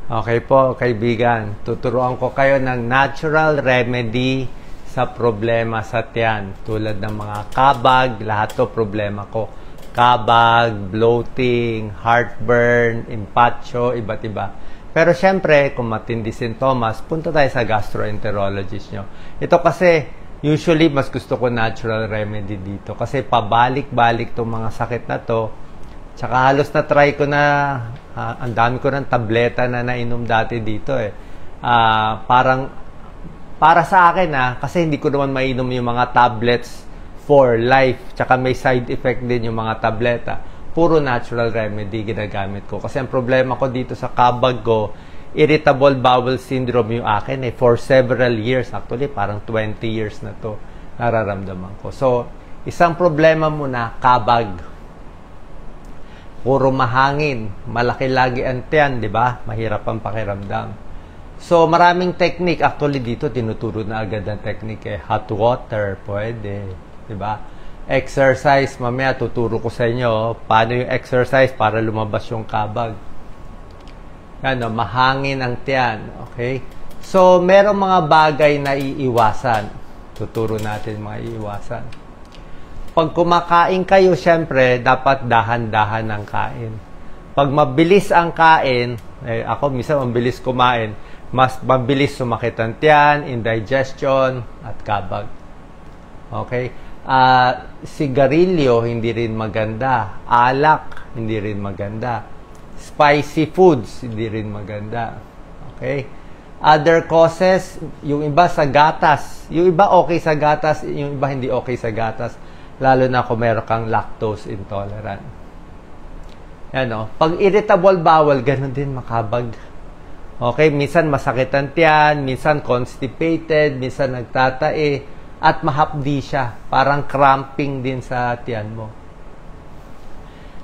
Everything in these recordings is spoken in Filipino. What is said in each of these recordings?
Okay po, kaibigan. Tuturuan ko kayo ng natural remedy sa problema sa tiyan. Tulad ng mga kabag, lahat to problema ko. Kabag, bloating, heartburn, impatcho, iba't iba. Pero syempre, kung matindi sintomas, punta tayo sa gastroenterologist nyo. Ito kasi, usually, mas gusto ko natural remedy dito. Kasi pabalik-balik itong mga sakit na to. Tsaka halos na-try ko na, ang dami ko ng tableta na nainom dati dito eh. Para sa akin kasi hindi ko naman mainom yung mga tablets for life. Tsaka may side effect din yung mga tableta. Puro natural remedy ginagamit ko. Kasi ang problema ko dito sa kabag ko, irritable bowel syndrome yung akin eh. For several years, actually parang 20 years na to nararamdaman ko. So, isang problema muna, kabag. Puro mahangin, malaki lagi ang tiyan, di ba? Mahirap ang pakiramdam. So, maraming technique. Actually, dito, tinuturo na agad ang technique eh. Hot water, pwede. Di ba? Exercise, mamaya tuturo ko sa inyo paano yung exercise para lumabas yung kabag. Ano, mahangin ang tiyan. Okay? So, merong mga bagay na iiwasan. Tuturo natin mga iiwasan. Pag kumakain kayo, syempre, dapat dahan-dahan ang kain. Pag mabilis ang kain, ako minsan mabilis kumain, mas mabilis sumakit ang tiyan, indigestion, at kabag. Okay? Sigarilyo, hindi rin maganda. Alak, hindi rin maganda. Spicy foods, hindi rin maganda. Okay? Other causes, yung iba sa gatas. Yung iba okay sa gatas, yung iba hindi okay sa gatas. Lalo na kung meron kang lactose intolerant. Yan o. Pag irritable bowel, ganun din makabag. Okay? Minsan masakit ang tiyan, minsan constipated, minsan nagtatae, at mahapdi siya. Parang cramping din sa tiyan mo.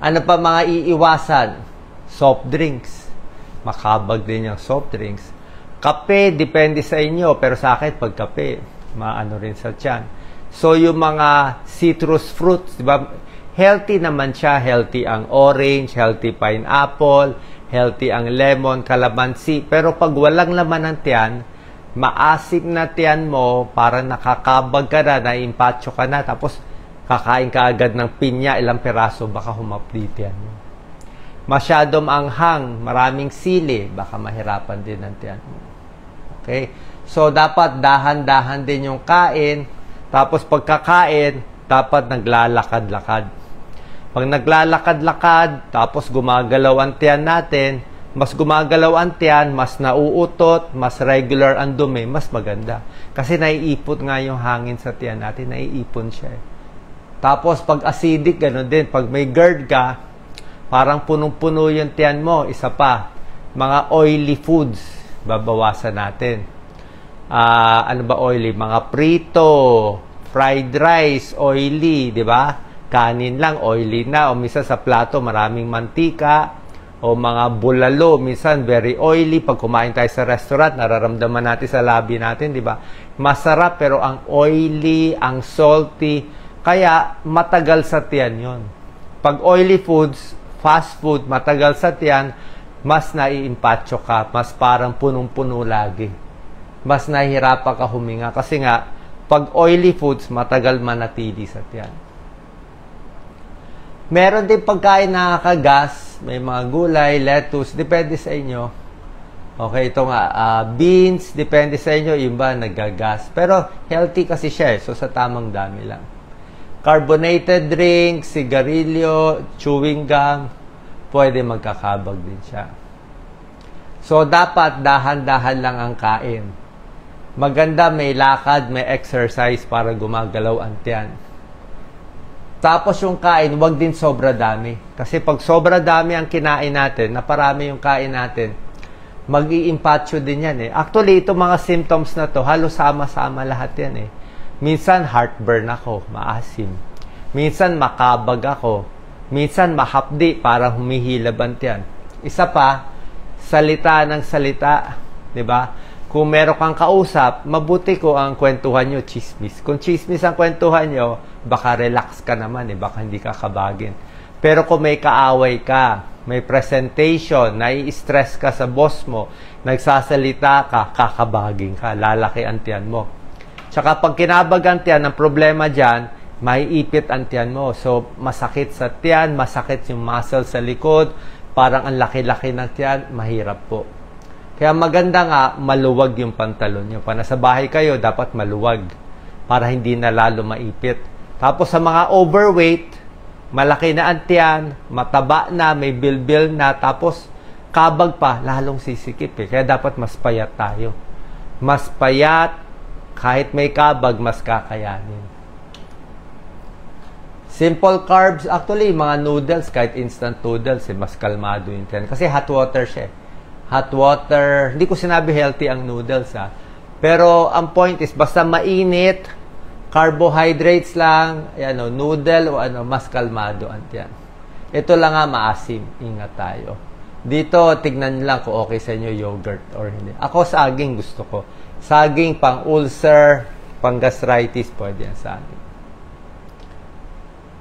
Ano pa mga iiwasan? Soft drinks. Makabag din yung soft drinks. Kape, depende sa inyo. Pero sa akin, pag kape, maano rin sa tiyan. So, yung mga citrus fruits, di ba? Healthy naman siya. Healthy ang orange, healthy pineapple, healthy ang lemon, calamansi. Pero pag walang laman ng tiyan, maasim na tiyan mo, parang nakakabag ka na, naimpatcho ka na, tapos kakain ka agad ng pinya, ilang peraso, baka humapdi tiyan mo. Masyadong anghang, maraming sili, baka mahirapan din ang tiyan mo. Okay? So, dapat dahan-dahan din yung kain. Tapos pagkakain, dapat naglalakad-lakad. Pag naglalakad-lakad, tapos gumagalaw ang tiyan natin, mas gumagalaw ang tiyan, mas nauutot, mas regular ang dumi, mas maganda. Kasi naiipot nga yung hangin sa tiyan natin, naiipon siya eh. Tapos pag acidic, gano'n din. Pag may GERD ka, parang punong-puno yung tiyan mo. Isa pa, mga oily foods, babawasan natin. Ano ba oily? Mga prito, fried rice, oily, di ba? Kanin lang, oily na. O minsan sa plato, maraming mantika. O mga bulalo, minsan very oily. Pag kumain tayo sa restaurant, nararamdaman natin sa labi natin, di ba? Masarap, pero ang oily, ang salty. Kaya, matagal sa tiyan yon. Pag oily foods, fast food, matagal sa tiyan, mas naiimpatcho ka. Mas parang punong-puno lagi. Mas nahihirapan ka huminga. Kasi nga, pag oily foods, matagal manatili sa tiyan. Meron din pagkain nakakagas. May mga gulay, lettuce, depende sa inyo. Okay, ito nga, beans, depende sa inyo. Yung ba, nagagas. Pero, healthy kasi siya eh. So, sa tamang dami lang. Carbonated drinks, sigarilyo, chewing gum, pwede magkakabag din siya. So, dapat dahan-dahan lang ang kain. Maganda may lakad, may exercise para gumagalaw ang tiyan. Tapos yung kain, wag din sobra dami. Kasi pag sobra dami ang kinain natin, naparami yung kain natin, mag-iimpatcho din yan eh. Actually, itong mga symptoms na to, halos sama-sama lahat yan eh. Minsan heartburn ako, maasim. Minsan makabag ako. Minsan mahapdi, parang humihilab ang tiyan. Isa pa, salita ng salita. Diba? Kung meron kang kausap, mabuti ko ang kwentuhan nyo, chismis. Kung chismis ang kwentuhan nyo, baka relax ka naman, baka hindi ka kabagin. Pero kung may kaaway ka, may presentation, nai-stress ka sa boss mo, nagsasalita ka, kakabaging ka, lalaki ang tiyan mo. Tsaka pag kinabag ang tiyan, ang problema dyan, maiipit ang tiyan mo. So, masakit sa tiyan, masakit yung muscle sa likod, parang ang laki-laki ng tiyan, mahirap po. Kaya maganda nga, maluwag yung pantalon nyo. Pag nasa bahay kayo, dapat maluwag para hindi na lalo maipit. Tapos sa mga overweight, malaki na ang tiyan, mataba na, may bilbil na, tapos kabag pa, lalong sisikip eh. Kaya dapat mas payat tayo. Mas payat, kahit may kabag, mas kakayanin. Simple carbs, actually, mga noodles, kahit instant noodles, mas kalmado yung tiyan. Kasi hot water siya. Hot water, hindi ko sinabi healthy ang noodles ha. Pero ang point is, basta mainit, carbohydrates lang, noodle o mas kalmado ang tiyan. Ito lang nga maasim, ingat tayo. Dito, tignan lang kung okay sa inyo yogurt or hindi. Ako, saging gusto ko. Saging, pang-ulcer, pang-gastritis, pwede yan saging.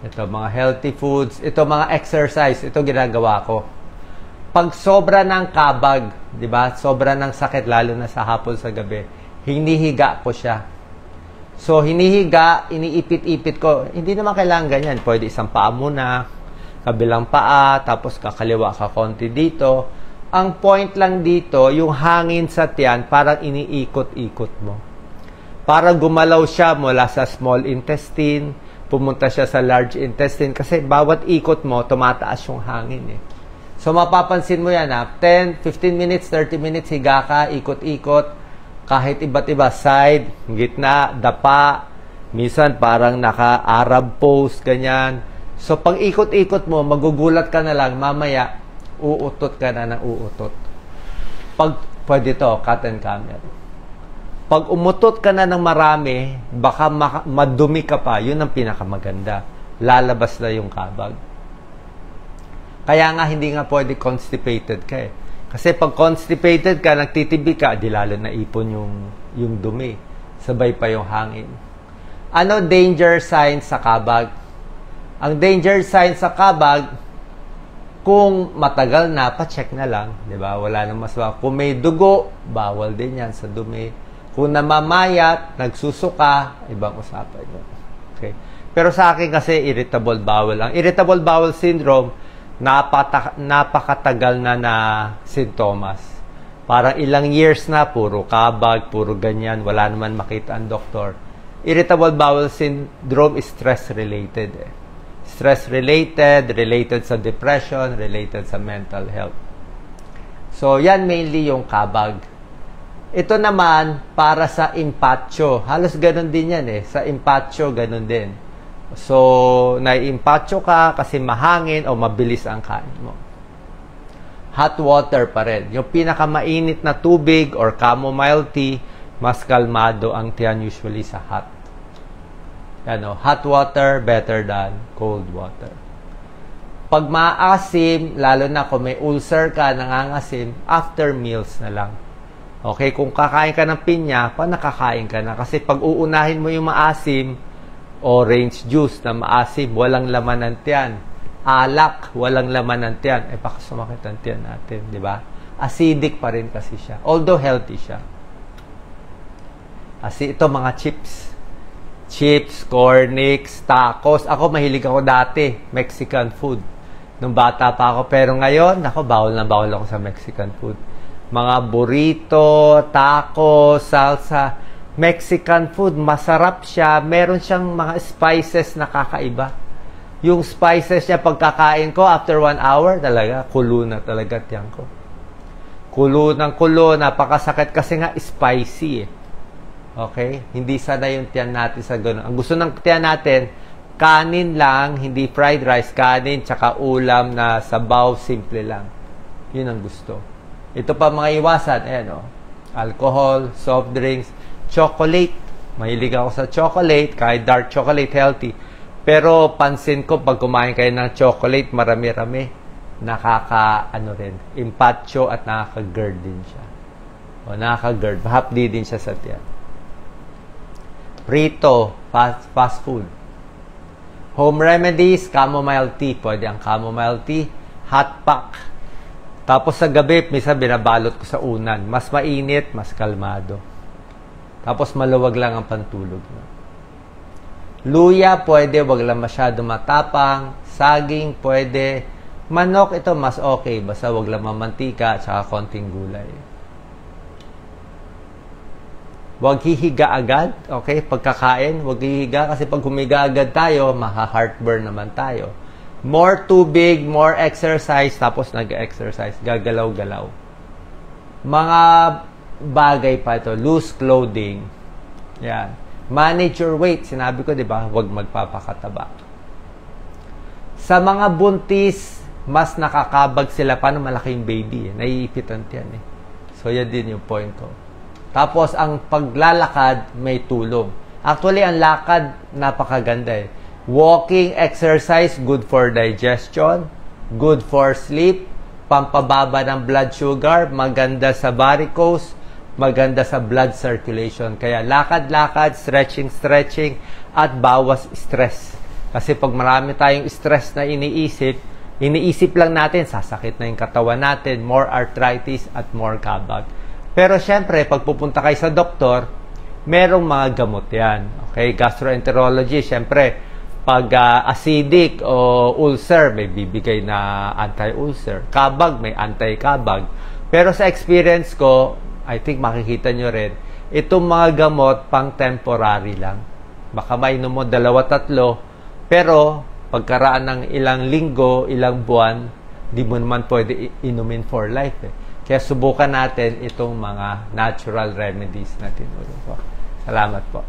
Ito, mga healthy foods. Ito, mga exercise. Ito, ginagawa ko. Pag sobra ng kabag, di ba? Sobra ng sakit, lalo na sa hapon sa gabi, hinihiga ko siya. So, hinihiga, iniipit-ipit ko. Hindi naman kailangan ganyan. Pwede isang paa muna, kabilang paa, tapos kakaliwa ka konti dito. Ang point lang dito, yung hangin sa tiyan, parang iniikot-ikot mo. Para gumalaw siya mula sa small intestine, pumunta siya sa large intestine. Kasi bawat ikot mo, tumataas yung hangin eh. So, mapapansin mo yan ha. 10, 15 minutes, 30 minutes, higa ka, ikot-ikot. Kahit iba't iba, side, gitna, dapa, minsan parang naka-Arab pose, ganyan. So, pag ikot-ikot mo, magugulat ka na lang, mamaya, uutot ka na ng uutot. Pwede to, cut and camel. Pag umutot ka na ng marami, baka madumi ka pa, yun ang pinakamaganda. Lalabas na yung kabag. Kaya nga, hindi nga pwede constipated ka eh. Kasi pag constipated ka, nagtitibig ka, di lalo na ipon yung dumi. Sabay pa yung hangin. Ano danger sign sa kabag? Ang danger sign sa kabag, kung matagal na, pa-check na lang. Diba? Wala nang masama. Kung may dugo, bawal din yan sa dumi. Kung namamayat, nagsusuka, ibang usapan yun. Okay. Pero sa akin kasi, irritable bowel. Ang irritable bowel syndrome, napakatagal na sintomas. Parang ilang years na, puro kabag, puro ganyan, wala naman makita ang doktor. Irritable bowel syndrome is stress-related. Stress-related, related sa depression, related sa mental health. So, yan mainly yung kabag. Ito naman, para sa impatcho. Halos ganun din yan eh. Sa impatcho, ganun din. So, nai-impatcho ka kasi mahangin o mabilis ang kain mo. Hot water pa rin. Yung pinakamainit na tubig or chamomile tea, mas kalmado ang tiyan usually sa hot. Hot water better than cold water. Pag maasim, lalo na kung may ulcer ka, nangangasim, after meals na lang. Okay, kung kakain ka ng pinya, nakakain ka na. Kasi pag uunahin mo yung maasim, orange juice na maasim, walang laman ng tiyan. Alak, walang laman ng tiyan. Baka sumakit ang tiyan natin, di ba? Acidic pa rin kasi siya. Although healthy siya. Kasi ito mga chips. Chips, cornix, tacos. Ako, mahilig ako dati. Mexican food. Nung bata pa ako. Pero ngayon, bawal na bawal ako sa Mexican food. Mga burrito, tacos, salsa. Mexican food, masarap siya. Meron siyang mga spices na kakaiba. Yung spices niya, pagkakain ko, after 1 hour, talaga, kulo na talaga tiyan ko. Kulo ng kulo, napakasakit kasi nga spicy eh. Okay? Hindi sanay yung tiyan natin sa ganun. Ang gusto ng tiyan natin, kanin lang, hindi fried rice, kanin, tsaka ulam na sabaw, simple lang. Yun ang gusto. Ito pa mga iwasan, ayan o. Alcohol, soft drinks, chocolate. Mahilig ako sa chocolate, kahit dark chocolate, healthy. Pero pansin ko, pag kumain kayo ng chocolate, marami-rami, impatcho at nakaka-GERD din siya. O nakaka-GERD, hapdi din siya sa tiyan. Prito, fast food. Home remedies, chamomile tea. Pwede ang chamomile tea. Hot pack. Tapos sa gabi, minsan binabalot ko sa unan. Mas mainit, mas kalmado. Tapos maluwag lang ang pantulog. Luya, pwede. Wag lang masyado matapang. Saging, pwede. Manok, ito mas okay. Basta wag lang mamantika at saka konting gulay. Huwag hihiga agad, okay? Pagkakain, huwag hihiga kasi pag humiga agad tayo, maha-heartburn naman tayo. More tubig, more exercise, tapos nag-exercise, gagalaw-galaw. Mga bagay pa ito, loose clothing. Yan. Manage your weight, sinabi ko, di ba? Huwag magpapakataba. Sa mga buntis, mas nakakabag sila. Paano malaking baby? Naiipitan yan eh. So, yan din yung point ko. Tapos, ang paglalakad, may tulong. Actually, ang lakad, napakaganda eh. Walking, exercise, good for digestion, good for sleep, pampababa ng blood sugar, maganda sa varicose, maganda sa blood circulation. Kaya, lakad-lakad, stretching, at bawas stress. Kasi pag marami tayong stress na iniisip lang natin, sasakit na yung katawan natin, more arthritis, at more kabag. Pero syempre, pag pupunta kayo sa doktor, merong mga gamot yan. Okay? Gastroenterology, syempre, pag acidic o ulcer, may bibigay na anti-ulcer. Kabag, may anti-kabag. Pero sa experience ko, I think makikita nyo rin, itong mga gamot, pang temporary lang. Baka mainom mo 2-3, pero pagkaraan ng ilang linggo, ilang buwan, di mo naman pwede inumin for life eh. Kaya subukan natin itong mga natural remedies na tinuro ko. Salamat po.